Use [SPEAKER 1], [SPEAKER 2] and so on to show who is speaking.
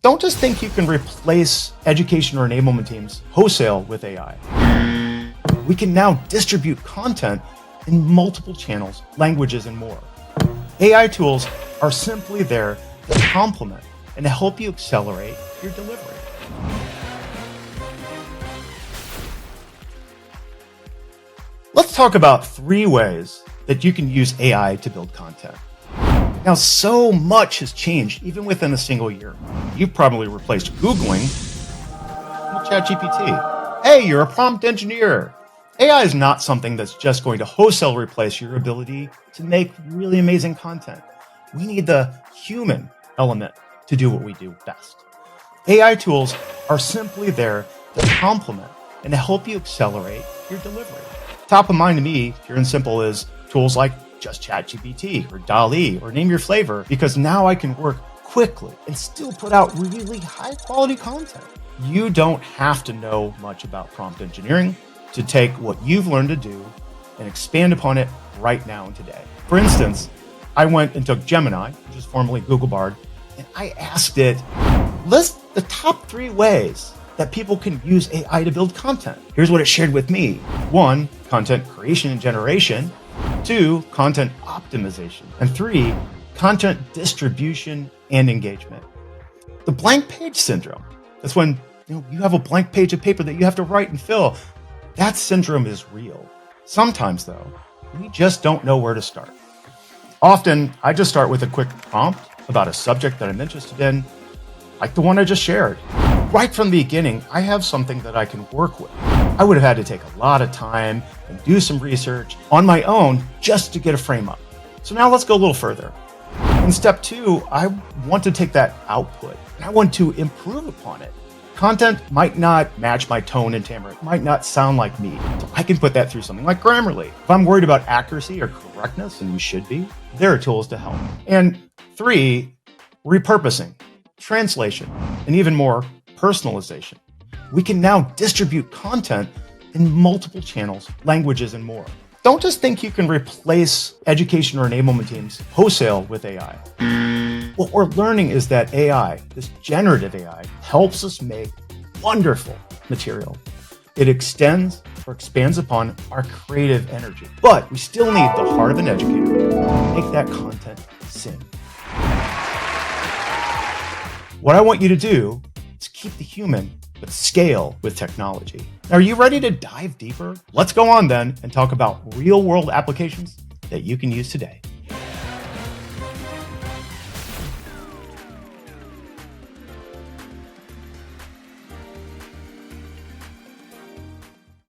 [SPEAKER 1] Don't just think you can replace education or enablement teams wholesale with AI. We can now distribute content in multiple channels, languages, and more. AI tools are simply there to complement and to help you accelerate your delivery. Let's talk about 3 ways that you can use AI to build content. Now, so much has changed even within a single year. You've probably replaced Googling with ChatGPT. Hey, you're a prompt engineer. AI is not something that's just going to wholesale replace your ability to make really amazing content. We need the human element to do what we do best. AI tools are simply there to complement and to help you accelerate your delivery. Top of mind to me, pure and simple, is tools like just ChatGPT or DALL-E or name your flavor, because now I can work quickly and still put out really high quality content. You don't have to know much about prompt engineering to take what you've learned to do and expand upon it right now and today. For instance, I went and took Gemini, which is formerly Google Bard, and I asked it, list the top 3 ways that people can use AI to build content. Here's what it shared with me. 1, content creation and generation. 2, content optimization. And 3, content distribution and engagement. The blank page syndrome. That's when you have a blank page of paper that you have to write and fill. That syndrome is real. Sometimes, though, we just don't know where to start. Often, I just start with a quick prompt about a subject that I'm interested in, like the one I just shared. Right from the beginning, I have something that I can work with. I would have had to take a lot of time and do some research on my own just to get a frame up. So now let's go a little further. In step 2, I want to take that output and I want to improve upon it. Content might not match my tone and timbre. It might not sound like me. So I can put that through something like Grammarly. If I'm worried about accuracy or correctness, and you should be, there are tools to help. And 3, repurposing, translation, and even more, personalization. We can now distribute content in multiple channels, languages, and more. Don't just think you can replace education or enablement teams wholesale with AI. What we're learning is that AI, this generative AI, helps us make wonderful material. It extends or expands upon our creative energy. But we still need the heart of an educator to make that content sing. What I want you to do is keep the human, but scale with technology. Are you ready to dive deeper? Let's go on then and talk about real-world applications that you can use today.